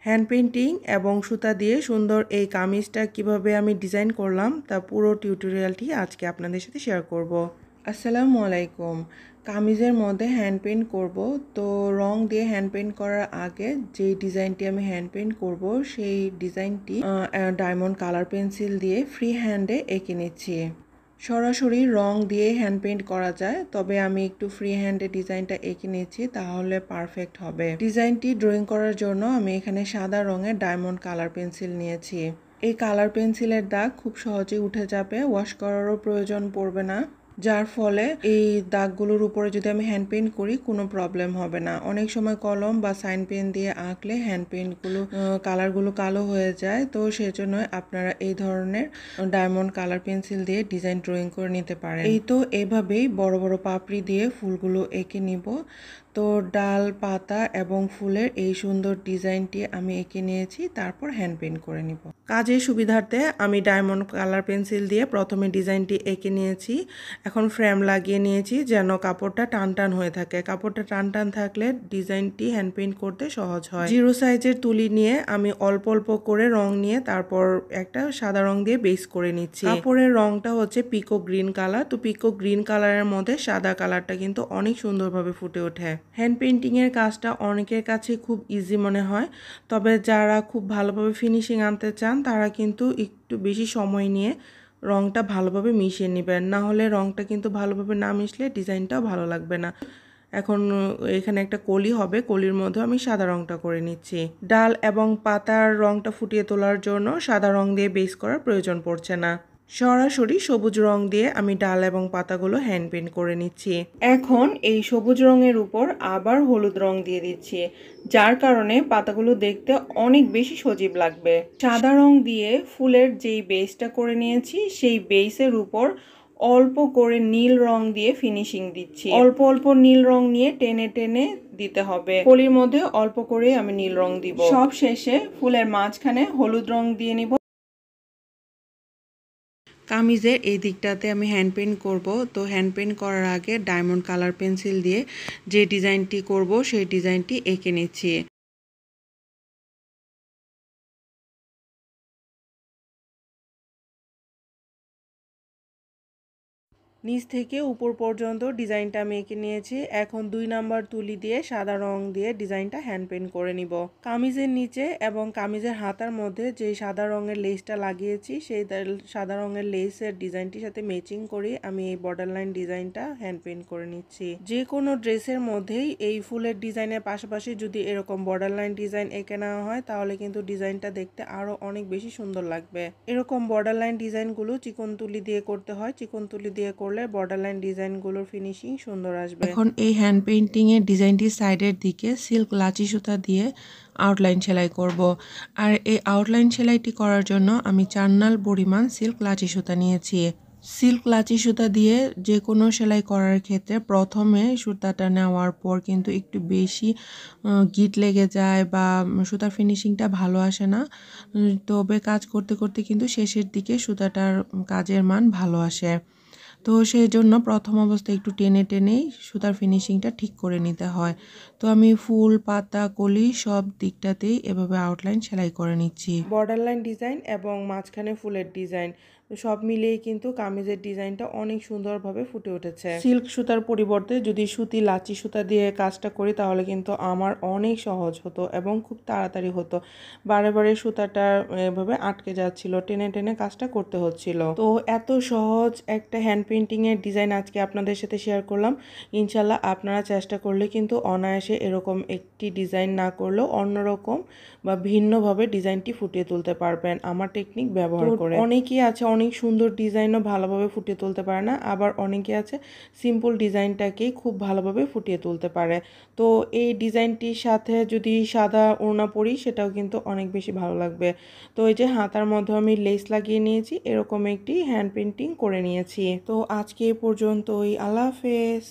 Hand painting এবং সুতা দিয়ে সুন্দর এই কামিজটা কিভাবে আমি ডিজাইন করলাম তা পুরো টিউটোরিয়ালটি আজকে আপনাদের সাথে শেয়ার করব। আসসালামু আলাইকুম। কামিজের মধ্যে হ্যান্ড পেইন্ট করব, তো রং দিয়ে হ্যান্ড পেইন্ট করার আগে যে ডিজাইনটি আমি হ্যান্ড পেইন্ট করব সেই ডিজাইনটি ডায়মন্ড কালার পেন্সিল দিয়ে ফ্রি হ্যান্ডে এঁকে নিচ্ছি। সরাসরি রং দিয়ে হ্যান্ড পেইন্ট করা যায়, তবে আমি একটু ফ্রি হ্যান্ডে ডিজাইনটা এঁকে নিচ্ছি, তাহলে পারফেক্ট হবে। ডিজাইনটি ড্রয়িং করার জন্য আমি এখানে সাদা রঙের ডায়মন্ড কালার পেন্সিল নিয়েছি। এই কালার পেন্সিলের দাগ খুব সহজেই উঠে যাবে, ওয়াশ করারও প্রয়োজন পড়বে না, যার ফলে এই দাগগুলোর উপরে যদি আমি হ্যান্ড পেইন্ট করি কোনো প্রবলেম হবে না। অনেক সময় কলম বা সাইন পেন দিয়ে আঁকলে হ্যান্ড পেইন্টগুলো কালারগুলো কালো হয়ে যায়, তো সেজন্য আপনারা এই ধরনের ডায়মন্ড কালার পেন্সিল দিয়ে ডিজাইন ড্রয়িং করে নিতে পারেন। এই তো এভাবেই বড় বড় পাপড়ি দিয়ে ফুলগুলো এঁকে নিব। তো ডাল, পাতা এবং ফুলের এই সুন্দর ডিজাইনটি আমি এঁকে নিয়েছি, তারপর হ্যান্ড পেইন্ট করে নিব। কাজের সুবিধার্থে আমি ডায়মন্ড কালার পেন্সিল দিয়ে প্রথমে ডিজাইনটি এঁকে নিয়েছি। এখন ফ্রেম লাগিয়ে নিয়েছি যেন কাপড়টা টান টান হয়ে থাকে। কাপড়টা টান টান থাকলে ডিজাইনটি হ্যান্ড পেইন্ট করতে সহজ হয়। 0 সাইজের তুলি নিয়ে আমি অল্প অল্প করে রং নিয়ে তারপর একটা সাদা রং দিয়ে বেস করে নিচ্ছি। কাপড়ের রংটা হচ্ছে পিকো গ্রিন কালার, তো পিকো গ্রিন কালারের মধ্যে সাদা কালারটা কিন্তু অনেক সুন্দরভাবে ফুটে ওঠে। হ্যান্ড পেইন্টিংয়ের কাজটা অনেকের কাছে খুব ইজি মনে হয়, তবে যারা খুব ভালোভাবে ফিনিশিং আনতে চান তারা কিন্তু একটু বেশি সময় নিয়ে রংটা ভালোভাবে মিশিয়ে নেবেন, না হলে রংটা কিন্তু ভালোভাবে না মিশলে ডিজাইনটাও ভালো লাগবে না। এখন এখানে একটা কলি হবে, কলির মধ্যে আমি সাদা রংটা করে নিচ্ছি। ডাল এবং পাতার রংটা ফুটিয়ে তোলার জন্য সাদা রং দিয়ে বেস করার প্রয়োজন পড়ছে না, সরাসরি সবুজ রং দিয়ে আমি ডাল এবং পাতাগুলো হ্যান্ড পেইন্ট করে নিচ্ছি। এখন এই সবুজ রঙের উপর আবার হলুদ রং দিয়ে দিচ্ছি, যার কারণে পাতাগুলো দেখতে অনেক বেশি সজীব লাগবে। সাদা রং দিয়ে ফুলের যেই বেসটা করে নিয়েছি সেই বেসের উপর অল্প করে নীল রং দিয়ে ফিনিশিং দিচ্ছি। অল্প অল্প নীল রং নিয়ে টেনে টেনে দিতে হবে। কলির মধ্যে অল্প করে আমি নীল রং দিব। সব শেষে ফুলের মাঝখানে হলুদ রং দিয়ে নিব। কামিজের এই দিকটাতে আমি হ্যান্ড পেইন্ট করব, তো হ্যান্ড পেইন্ট করার আগে ডায়মন্ড কালার পেন্সিল দিয়ে যে ডিজাইনটি করব সেই ডিজাইনটি এঁকে নিচ্ছি। নিচ থেকে উপর পর্যন্ত ডিজাইনটা আমি এঁকে নিয়েছি। এখন 2 নাম্বার তুলি দিয়ে সাদা রং দিয়ে ডিজাইনটা হ্যান্ড পেইন্ট করে নিব। কামিজের নিচে এবং কামিজের হাতার মধ্যে যে সাদা রঙের লেসটা লাগিয়েছি সেই সাদা রঙের লেসের ডিজাইনটির সাথে ম্যাচিং করে আমি এই বর্ডার লাইন ডিজাইনটা হ্যান্ড পেইন্ট করে নিচ্ছি। যে কোনো ড্রেসের মধ্যেই এই ফুলের ডিজাইনের পাশাপাশি যদি এরকম বর্ডার লাইন ডিজাইন এঁকে নেওয়া হয় তাহলে কিন্তু ডিজাইনটা দেখতে আরো অনেক বেশি সুন্দর লাগবে। এরকম বর্ডার লাইন ডিজাইনগুলো চিকন তুলি দিয়ে করতে হয়, চিকন তুলি দিয়ে করলে বর্ডার লাইন ডিজাইনগুলোর ফিনিশিং সুন্দর আসবে। এখন এই হ্যান্ড পেইন্টিং এর ডিজাইনটি সাইডের দিকে সিল্ক লাচি সুতা দিয়ে আউটলাইন সেলাই করব। আর এই আউটলাইন সেলাইটি করার জন্য আমি 4 নাল পরিমাণ সিল্ক লাচি সুতা নিয়েছি। সিল্ক লাচি সুতা দিয়ে যে কোনো সেলাই করার ক্ষেত্রে প্রথমে সুতাটা নেওয়ার পর কিন্তু একটু বেশি গিট লেগে যায় বা সুতার ফিনিশিংটা ভালো আসে না, তবে কাজ করতে করতে কিন্তু শেষের দিকে সুতাটার কাজের মান ভালো আসে। তো সেই জন্য প্রথম অবস্থায় একটু টেনে টেনেই সুতার ফিনিশিংটা ঠিক করে নিতে হয়। তো আমি ফুল, পাতা, কলি সব দিকটাতেই এভাবে আউটলাইন সেলাই করে নিচ্ছি। বর্ডার লাইন ডিজাইন এবং মাঝখানে ফুলের ডিজাইন সব মিলিয়ে কিন্তু কামিজের ডিজাইনটা অনেক সুন্দরভাবে ফুটে উঠেছে। সিল্ক সুতার পরিবর্তে যদি সুতি লাচি সুতা দিয়ে কাজটা করি তাহলে কিন্তু আমার অনেক সহজ হতো এবং খুব তাড়াতাড়ি হতো। বারে বারে সুতাটা এভাবে আটকে যাচ্ছিল, টেনে টেনে কাজটা করতে হচ্ছিল। তো এত সহজ একটা হ্যান্ড পেইন্টিংয়ের ডিজাইন আজকে আপনাদের সাথে শেয়ার করলাম। ইনশাল্লাহ আপনারা চেষ্টা করলে কিন্তু অনায়াসে এরকম একটি ডিজাইন না করলেও অন্যরকম বা ভিন্নভাবে ডিজাইনটি ফুটিয়ে তুলতে পারবেন আমার টেকনিক ব্যবহার করে। অনেকেই আছে অনেক সুন্দর ডিজাইনও ভালোভাবে ফুটিয়ে তুলতে পারে না, আবার অনেকে আছে সিম্পল ডিজাইনটাকেই খুব ভালোভাবে ফুটিয়ে তুলতে পারে। তো এই ডিজাইনটির সাথে যদি সাদা ওড়না পরি সেটাও কিন্তু অনেক বেশি ভালো লাগবে। তো এই যে হাতার মধ্যে আমি লেস লাগিয়ে নিয়েছি, এরকম একটি হ্যান্ড পেইন্টিং করে নিয়েছি। তো আজকে এ পর্যন্তই, আল্লাহ হাফেজ।